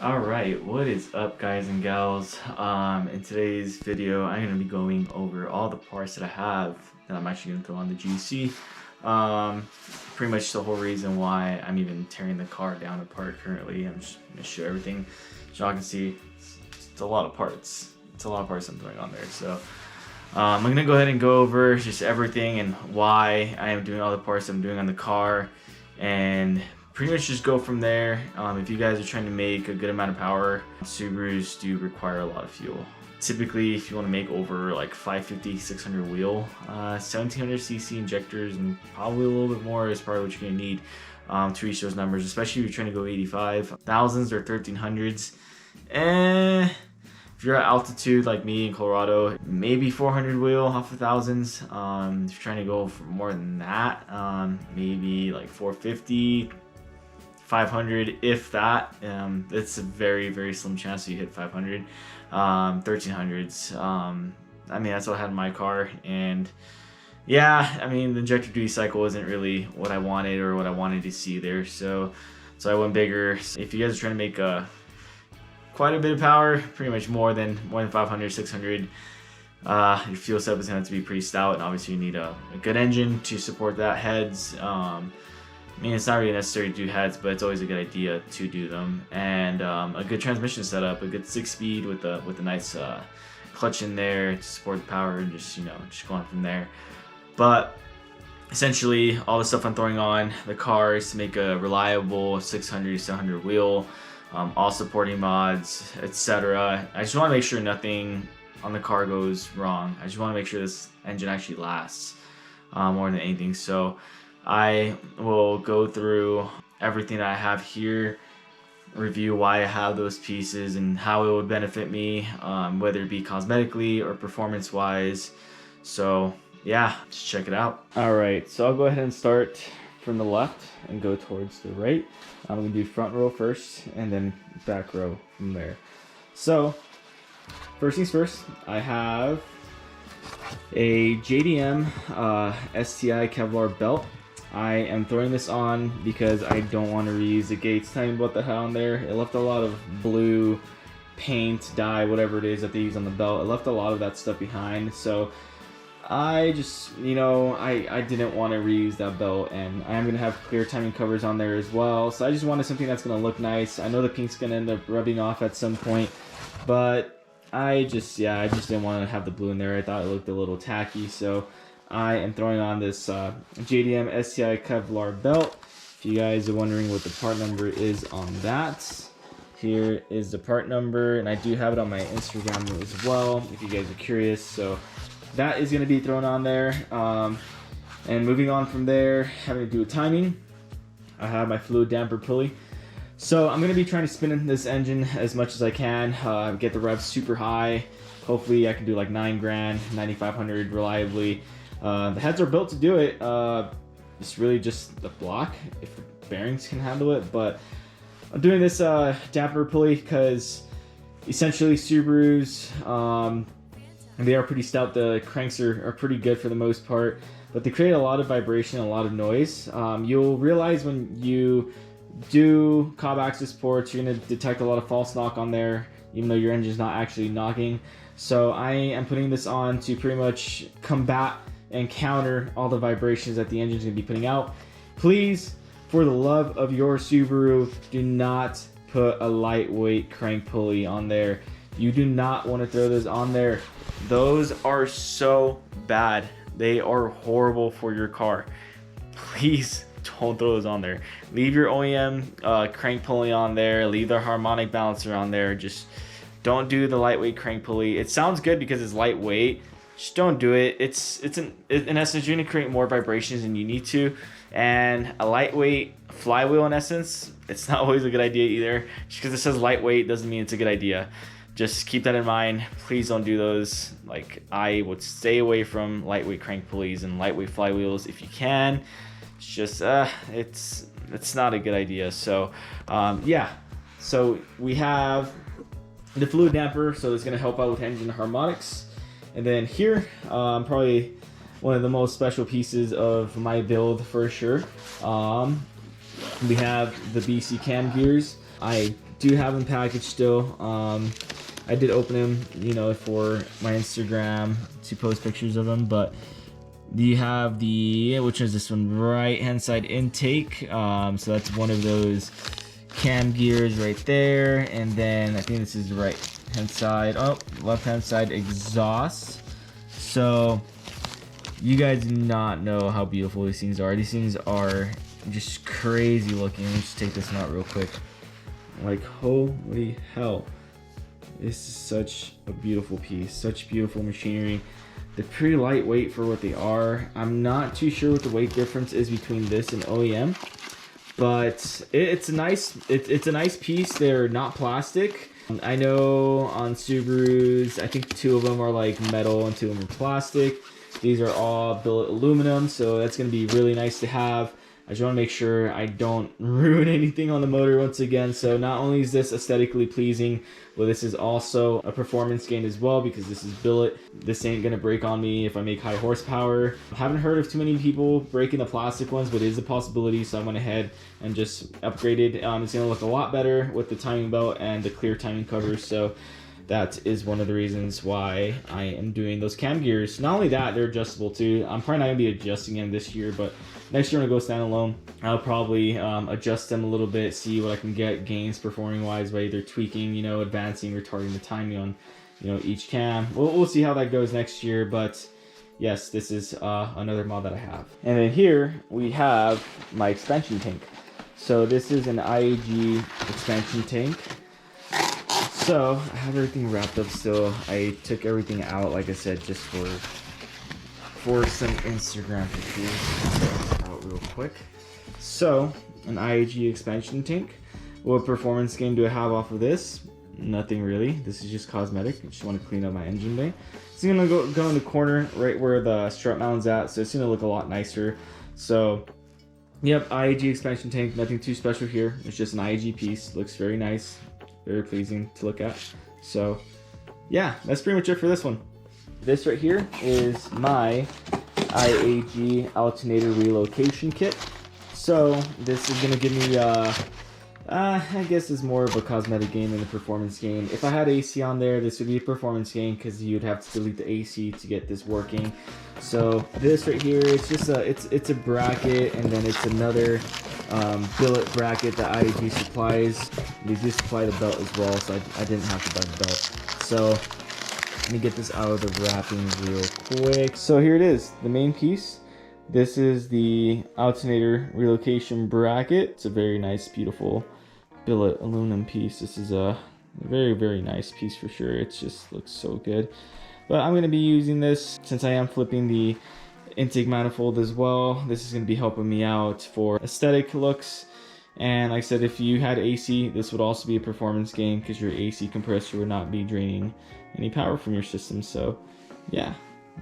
Alright, what is up guys and gals? In today's video I'm going to be going over all the parts that I have that I'm actually going to throw on the GC. Pretty much the whole reason why I'm even tearing the car down apart currently. I'm just going to show everything. As y'all can see, it's a lot of parts. It's a lot of parts I'm throwing on there. So I'm going to go ahead and go over just everything and why I am doing all the parts I'm doing on the car, and pretty much just go from there. If you guys are trying to make a good amount of power, Subarus do require a lot of fuel. Typically, if you want to make over like 550, 600 wheel, 1700 cc injectors and probably a little bit more is probably what you're going to need to reach those numbers, especially if you're trying to go 85. Thousands or 1300s. If you're at altitude like me in Colorado, maybe 400 wheel off of thousands. If you're trying to go for more than that, maybe like 450. 500, if that. It's a very, very slim chance that you hit 500. 1300s. I mean, that's what I had in my car, and yeah, I mean, the injector duty cycle isn't really what I wanted or what I wanted to see there, so I went bigger. If you guys are trying to make quite a bit of power, pretty much more than 500, 600, your fuel setup is going to have to be pretty stout, and obviously you need a good engine to support that. Heads, I mean, it's not really necessary to do heads, but it's always a good idea to do them. And a good transmission setup, a good 6-speed with a nice clutch in there to support the power, and just going from there. But essentially, all the stuff I'm throwing on the car is to make a reliable 600, 700 wheel, all supporting mods, etc. I just want to make sure nothing on the car goes wrong. I just want to make sure this engine actually lasts more than anything. So I will go through everything that I have here, review why I have those pieces and how it would benefit me, whether it be cosmetically or performance wise. So yeah, just check it out. Alright, so I'll go ahead and start from the left and go towards the right. I'm going to do front row first and then back row from there. So first things first, I have a JDM Sti Kevlar Belt. I am throwing this on because I don't want to reuse the gates. Tell me what the hell on there. It left a lot of blue paint, dye, whatever it is that they use on the belt. It left a lot of that stuff behind. So I just, I didn't want to reuse that belt, and I am going to have clear timing covers on there as well. So I just wanted something that's going to look nice. I know the pink's going to end up rubbing off at some point, but I just didn't want to have the blue in there. I thought it looked a little tacky, so I am throwing on this JDM Sti Kevlar Belt. If you guys are wondering what the part number is on that, here is the part number, and I do have it on my Instagram as well if you guys are curious. So that is going to be thrown on there. And moving on from there, having to do with timing, I have my fluid damper pulley. So I'm going to be trying to spin in this engine as much as I can, get the revs super high. Hopefully I can do like 9 grand, 9,500 reliably. The heads are built to do it. It's really just the block, if the bearings can handle it. But I'm doing this damper pulley because essentially Subarus, they are pretty stout. The cranks are pretty good for the most part, but they create a lot of vibration, a lot of noise. You'll realize when you do cob axis ports, you're going to detect a lot of false knock on there, even though your engine's not actually knocking. So I am putting this on to pretty much combat and counter all the vibrations that the engine's going to be putting out. Please, for the love of your Subaru, do not put a lightweight crank pulley on there. You do not want to throw those on there. Those are so bad. They are horrible for your car. Please don't throw those on there. Leave your OEM crank pulley on there. Leave the harmonic balancer on there. Just don't do the lightweight crank pulley. It sounds good because it's lightweight. Just don't do it. In essence, you're gonna create more vibrations than you need to, and a lightweight flywheel, in essence, it's not always a good idea either. Just because it says lightweight doesn't mean it's a good idea. Just keep that in mind. Please don't do those. Like, I would stay away from lightweight crank pulleys and lightweight flywheels if you can. It's just it's not a good idea. So yeah, so we have the fluid damper, so it's gonna help out with engine harmonics. And then here, probably one of the most special pieces of my build for sure. We have the BC cam gears. I do have them packaged still. I did open them, you know, for my Instagram to post pictures of them, but you have the, which is this one, right hand side intake. So that's one of those cam gears right there, and then I think this is the right hand side, left hand side exhaust. So you guys do not know how beautiful these things are. These things are just crazy looking. Let me just take this one out real quick. Like, holy hell. This is such a beautiful piece, such beautiful machinery. They're pretty lightweight for what they are. I'm not too sure what the weight difference is between this and OEM, but it's a nice piece. They're not plastic. I know on Subarus, I think 2 of them are like metal and 2 of them are plastic. These are all billet aluminum, so that's going to be really nice to have. I just want to make sure I don't ruin anything on the motor once again. So not only is this aesthetically pleasing, but this is also a performance gain as well, because this is billet. This ain't going to break on me if I make high horsepower. I haven't heard of too many people breaking the plastic ones, but it is a possibility. So I went ahead and just upgraded. It's going to look a lot better with the timing belt and the clear timing covers. So that is one of the reasons why I am doing those cam gears. Not only that, they're adjustable too. I'm probably not going to be adjusting them this year, but next year when I go standalone, I'll probably adjust them a little bit, see what I can get gains performing wise by either tweaking, you know, advancing, retarding the timing on, you know, each cam. We'll see how that goes next year, but yes, this is another mod that I have. And then here we have my expansion tank. So this is an Iag expansion tank. So I have everything wrapped up still. I took everything out, like I said, just for some Instagram pictures. Out real quick. So an Iag expansion tank. What performance gain do I have off of this? Nothing really. This is just cosmetic. I just want to clean up my engine bay. It's gonna go in the corner right where the strut mount's at, so it's gonna look a lot nicer. So yep, Iag expansion tank. Nothing too special here. It's just an Iag piece. Looks very nice. Very pleasing to look at. So yeah, that's pretty much it for this one. This right here is my Iag Alternator Relocation Kit. So this is gonna give me I guess it's more of a cosmetic gain than a performance gain. If I had AC on there, this would be a performance gain because you'd have to delete the AC to get this working. So this right here, it's just it's a bracket, and then it's another billet bracket that Iag supplies. They do supply the belt as well, so I didn't have to buy the belt. So let me get this out of the wrapping real quick. So here it is, the main piece. This is the alternator relocation bracket. It's a very nice, beautiful billet aluminum piece. This is a very, very nice piece for sure. It just looks so good. But I'm going to be using this since I am flipping the intake manifold as well. This is going to be helping me out for aesthetic looks. And like I said, if you had AC, this would also be a performance gain because your AC compressor would not be draining any power from your system. So yeah,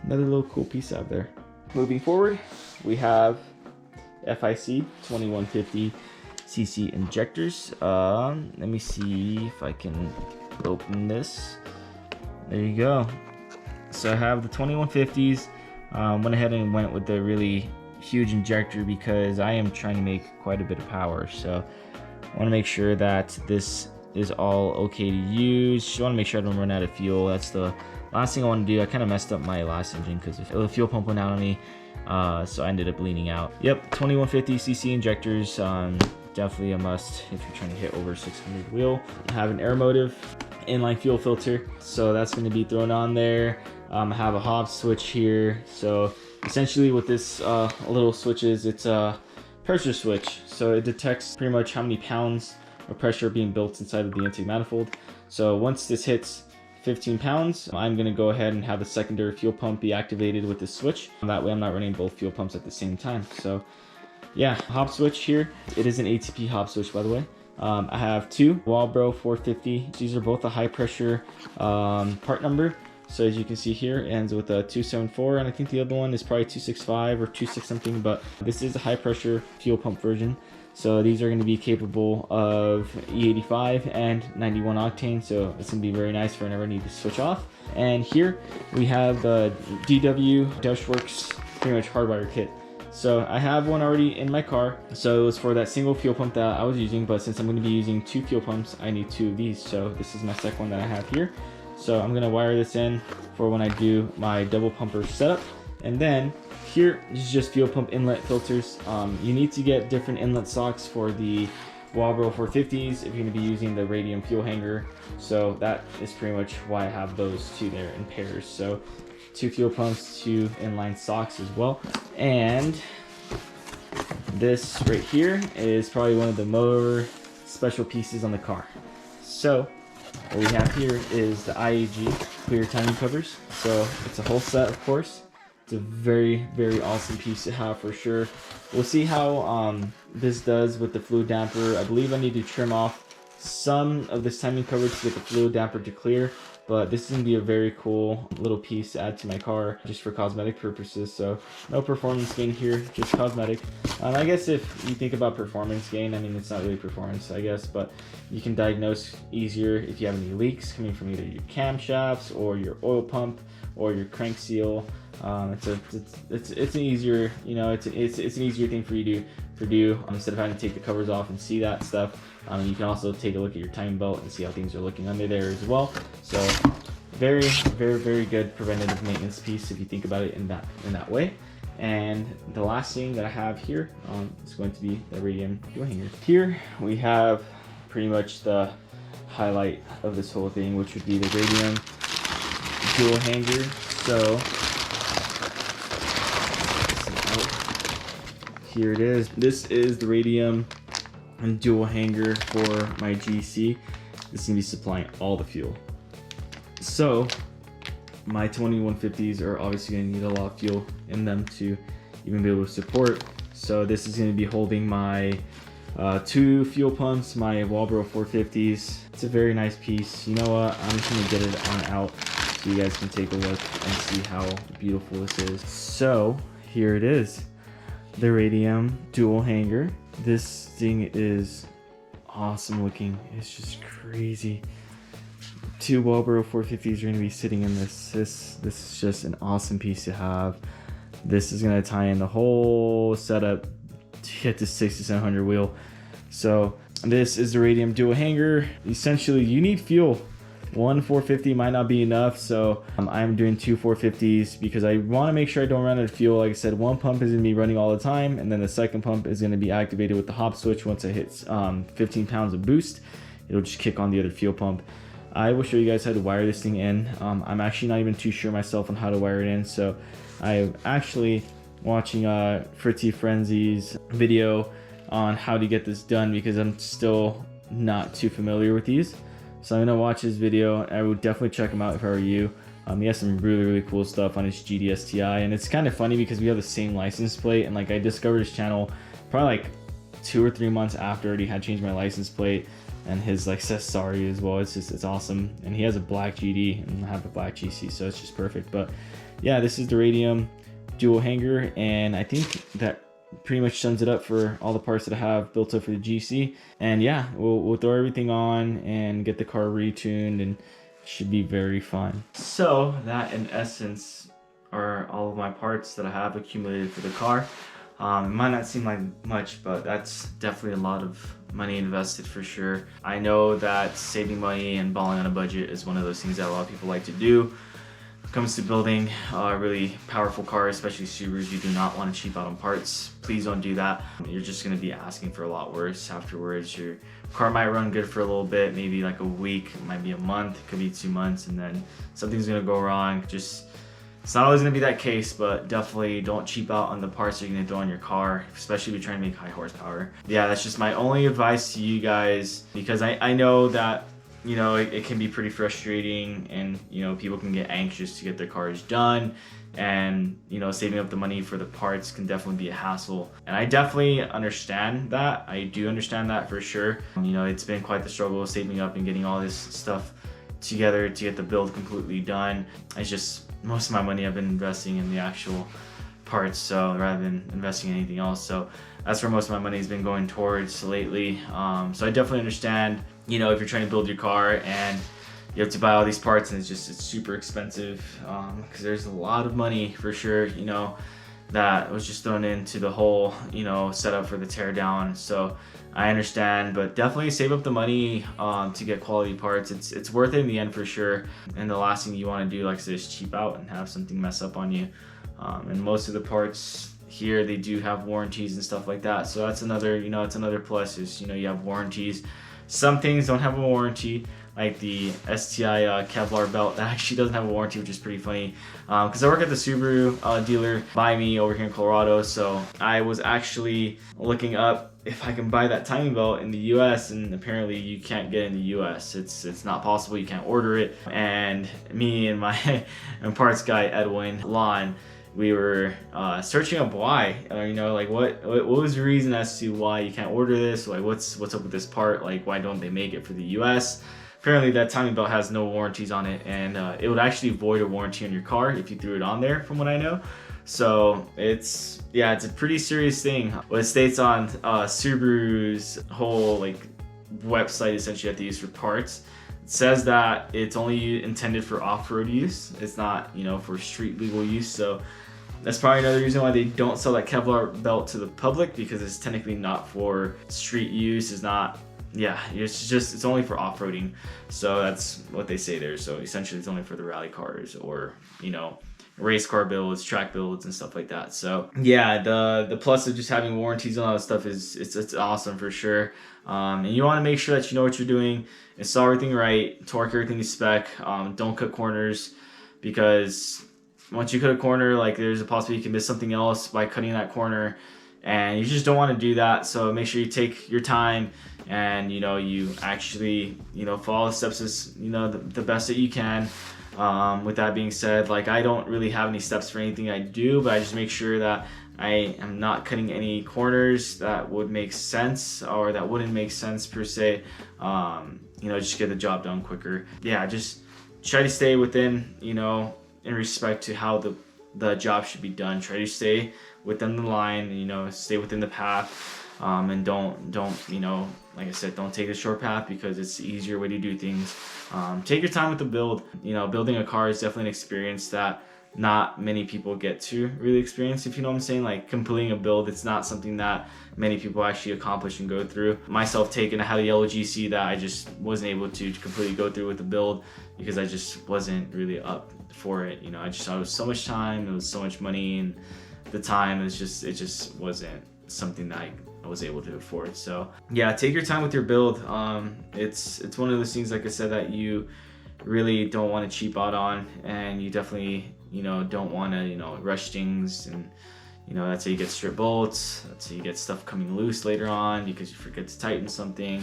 another little cool piece out there. Moving forward, we have FIC 2150 Cc Injectors. Let me see if I can open this. There you go. So I have the 2150s. Went ahead and went with the really huge injector because I am trying to make quite a bit of power. So I want to make sure that this is all okay to use. Just want to make sure I don't run out of fuel. That's the last thing I want to do. I kind of messed up my last engine because the fuel pump went out on me. So I ended up bleeding out. Yep, 2150 Cc injectors. Definitely a must if you're trying to hit over 600 wheel. I have an air motive inline fuel filter, so that's going to be thrown on there. I have a Hobbs switch here. So essentially what this little switch is, it's a pressure switch. So it detects pretty much how many pounds of pressure being built inside of the intake manifold. So once this hits 15 pounds, I'm going to go ahead and have the secondary fuel pump be activated with this switch. That way I'm not running both fuel pumps at the same time. So yeah, hop switch here. It is an ATP hop switch, by the way. I have two Walbro 450. These are both a high pressure part number. So as you can see here, it ends with a 274, and I think the other one is probably 265 or 26 something, but this is a high pressure fuel pump version. So these are going to be capable of E85 and 91 octane, so it's going to be very nice for whenever I need to switch off. And here we have the DW Dashworks pretty much hardwire kit. So I have one already in my car. So it was for that single fuel pump that I was using, but since I'm going to be using 2 fuel pumps, I need 2 of these. So this is my second one that I have here. So I'm going to wire this in for when I do my double pumper setup. And then here is just fuel pump inlet filters. You need to get different inlet socks for the Walbro 450s if you're going to be using the Radium fuel hanger. So that is pretty much why I have those 2 there in pairs. So 2 fuel pumps, 2 inline socks as well. And this right here is probably one of the more special pieces on the car. So what we have here is the Iag clear timing covers. So it's a whole set, of course. It's a very, very awesome piece to have for sure. We'll see how this does with the fluid damper. I believe I need to trim off some of this timing cover to get the fluid damper to clear. But this is going to be a very cool little piece to add to my car just for cosmetic purposes. So no performance gain here, just cosmetic. I guess if you think about performance gain, I mean, it's not really performance, I guess, but you can diagnose easier if you have any leaks coming from either your camshafts or your oil pump or your crank seal. It's an easier, you know, it's an easier thing for you to do instead of having to take the covers off and see that stuff. You can also take a look at your timing belt and see how things are looking under there as well. So very, very, very good preventative maintenance piece if you think about it in that way. And the last thing that I have here is going to be the Radium fuel hanger. Here we have pretty much the highlight of this whole thing, which would be the Radium fuel hanger. So here it is. This is the Radium and dual hanger for my GC. This is gonna be supplying all the fuel. So my 2150s are obviously gonna need a lot of fuel in them to even be able to support. So this is gonna be holding my 2 fuel pumps, my Walbro 450s. It's a very nice piece. You know what? I'm just gonna get it on out so you guys can take a look and see how beautiful this is. So here it is, the Radium dual hanger. This thing is awesome looking. It's just crazy. 2 Walbro 450s are going to be sitting in this. This is just an awesome piece to have. This is going to tie in the whole setup to get this 6700 wheel. So this is the Radium dual hanger. Essentially, you need fuel. 1 450 might not be enough, so I'm doing 2 450s because I want to make sure I don't run out of fuel. Like I said, one pump is going to be running all the time, and then the second pump is going to be activated with the hop switch. Once it hits 15 pounds of boost, it'll just kick on the other fuel pump. I will show you guys how to wire this thing in. I'm actually not even too sure myself on how to wire it in, so I'm actually watching Fritzy Frenzy's video on how to get this done because I'm still not too familiar with these. So I'm gonna watch his video. I would definitely check him out if I were you. He has some really, really cool stuff on his GDS Ti, and it's kind of funny because we have the same license plate, and like I discovered his channel probably like 2 or 3 months after I already had changed my license plate, and his like says sorry as well. It's awesome, and he has a black GD and I have a black GC, so it's just perfect. But yeah, this is the Radium dual hanger, and I think that pretty much sums it up for all the parts that I have built up for the GC. And yeah, we'll throw everything on and get the car retuned, and it should be very fun. So that in essence are all of my parts that I have accumulated for the car. It might not seem like much, but that's definitely a lot of money invested for sure. I know that saving money and balling on a budget is one of those things that a lot of people like to do. When it comes to building a really powerful car, especially Subarus, you do not want to cheap out on parts. Please don't do that. You're just going to be asking for a lot worse afterwards. Your car might run good for a little bit, maybe like a week, it might be a month, it could be 2 months, and then something's going to go wrong. It's not always going to be that case, but definitely don't cheap out on the parts you're going to throw on your car, especially if you're trying to make high horsepower. Yeah, that's just my only advice to you guys, because I know that, you know, it can be pretty frustrating, and, you know, people can get anxious to get their cars done, and, you know, saving up the money for the parts can definitely be a hassle. And I definitely understand that. I do understand that for sure. You know, it's been quite the struggle saving up and getting all this stuff together to get the build completely done. It's just, most of my money I've been investing in the actual parts, so rather than investing in anything else. So that's where most of my money has been going towards lately. So I definitely understand, you know, if you're trying to build your car and you have to buy all these parts and it's super expensive, because there's a lot of money for sure. You know, that was just thrown into the whole, you know, setup for the teardown. So I understand, but definitely save up the money to get quality parts. It's worth it in the end for sure. And the last thing you want to do, like I said, is cheap out and have something mess up on you. And most of the parts here, they do have warranties and stuff like that. So that's another, you know, it's another plus is, you know, you have warranties. Some things don't have a warranty, like the Sti Kevlar Belt that actually doesn't have a warranty, which is pretty funny. Because I work at the Subaru dealer by me over here in Colorado, so I was actually looking up if I can buy that timing belt in the US, and apparently you can't get it in the US. It's not possible, you can't order it. And me and my and parts guy Edwin Lon, we were searching up why, you know, like what was the reason as to why you can't order this, like what's up with this part, like why don't they make it for the US. Apparently that timing belt has no warranties on it, and it would actually void a warranty on your car if you threw it on there, from what I know. So it's a pretty serious thing. What it states on Subaru's whole like website essentially you have to use for parts, it says that it's only intended for off-road use. It's not, you know, for street legal use. So that's probably another reason why they don't sell that Kevlar belt to the public, because it's technically not for street use. It's not, yeah, it's only for off-roading. So that's what they say there. So essentially it's only for the rally cars or, you know, race car builds, track builds, and stuff like that. So yeah, the plus of just having warranties and all that stuff is it's awesome for sure. And you want to make sure that you know what you're doing, install everything right, torque everything to spec. Don't cut corners, because once you cut a corner, like there's a possibility you can miss something else by cutting that corner, and you just don't want to do that. So make sure you take your time and, you know, you actually, you know, follow the steps as, you know, the best that you can. With that being said, like I don't really have any steps for anything I do, but I just make sure that I am not cutting any corners that would make sense or that wouldn't make sense per se. You know, just get the job done quicker. Yeah, just try to stay within, you know, in respect to how the job should be done. Try to stay within the line, you know, stay within the path. And don't, you know, like I said, don't take the short path, because it's the easier way to do things. Take your time with the build. You know, building a car is definitely an experience that not many people get to really experience, if you know what I'm saying. Like completing a build, it's not something that many people actually accomplish and go through. Myself taken, I had a yellow GC that I just wasn't able to completely go through with the build, because I just wasn't really up for it. You know, I just thought it was so much time, it was so much money, and the time it just wasn't something that I was able to afford. So yeah, take your time with your build. It's one of those things, like I said, that you really don't want to cheap out on, and you definitely, you know, don't want to, you know, rush things. And you know, that's how you get strip bolts, that's how you get stuff coming loose later on because you forget to tighten something.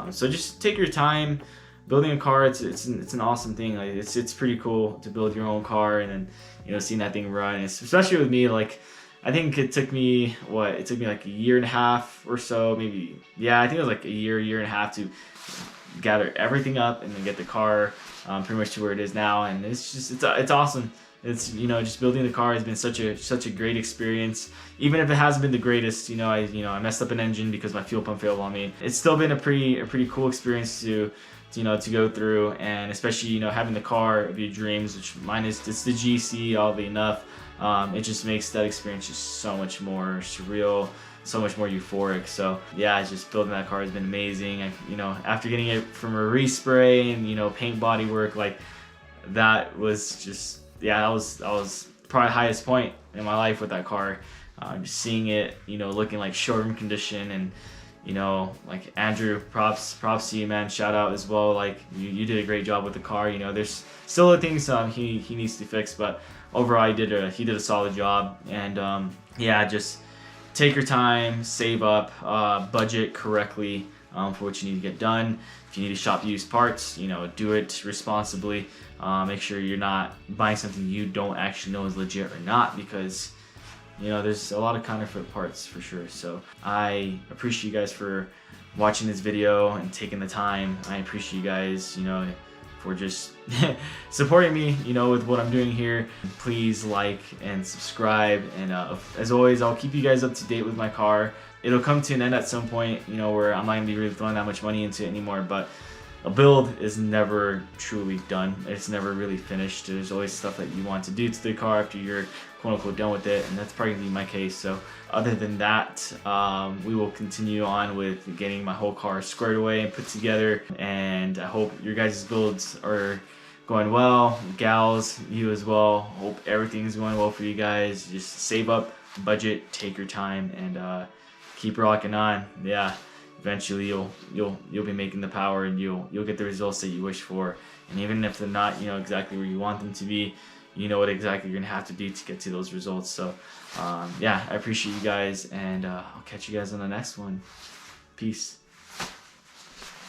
So just take your time. Building a car, it's an awesome thing. Like it's pretty cool to build your own car, and then, you know, seeing that thing run. Especially with me, like I think it took me like a year and a half or so, maybe. Yeah, I think it was like a year and a half to gather everything up and then get the car pretty much to where it is now. And it's awesome. It's, you know, just building the car has been such a great experience. Even if it hasn't been the greatest, you know, I messed up an engine because my fuel pump failed on me. It's still been a pretty cool experience to go through, and especially, you know, having the car of your dreams, which mine is, it's the GC, oddly enough. It just makes that experience just so much more surreal, so much more euphoric. So yeah, it's just building that car has been amazing. You know, after getting it from a respray and, you know, paint body work, like that was just, yeah, that was probably the highest point in my life with that car. Just seeing it, you know, looking like showroom condition, and, you know, like Andrew, props to you, man. Shout out as well. Like you did a great job with the car. You know, there's still things he needs to fix, but overall he did a solid job. And yeah, just take your time, save up, budget correctly for what you need to get done. If you need to shop used parts, you know, do it responsibly. Make sure you're not buying something you don't actually know is legit or not, because, you know, there's a lot of counterfeit parts for sure. So I appreciate you guys for watching this video and taking the time. I appreciate you guys, you know, for just supporting me, you know, with what I'm doing here. Please like and subscribe, and as always, I'll keep you guys up to date with my car. It'll come to an end at some point, you know, where I'm not gonna be really throwing that much money into it anymore, but a build is never truly done. It's never really finished. There's always stuff that you want to do to the car after you're quote unquote done with it, and that's probably gonna be my case. So other than that, we will continue on with getting my whole car squared away and put together, and I hope your guys' builds are going well. Gals, you as well. Hope everything's going well for you guys. Just save up, budget, take your time, and keep rocking on. Yeah, eventually you'll be making the power, and you'll get the results that you wish for. And even if they're not, you know, exactly where you want them to be, you know what exactly you're gonna have to do to get to those results. So yeah, I appreciate you guys, and I'll catch you guys on the next one. Peace.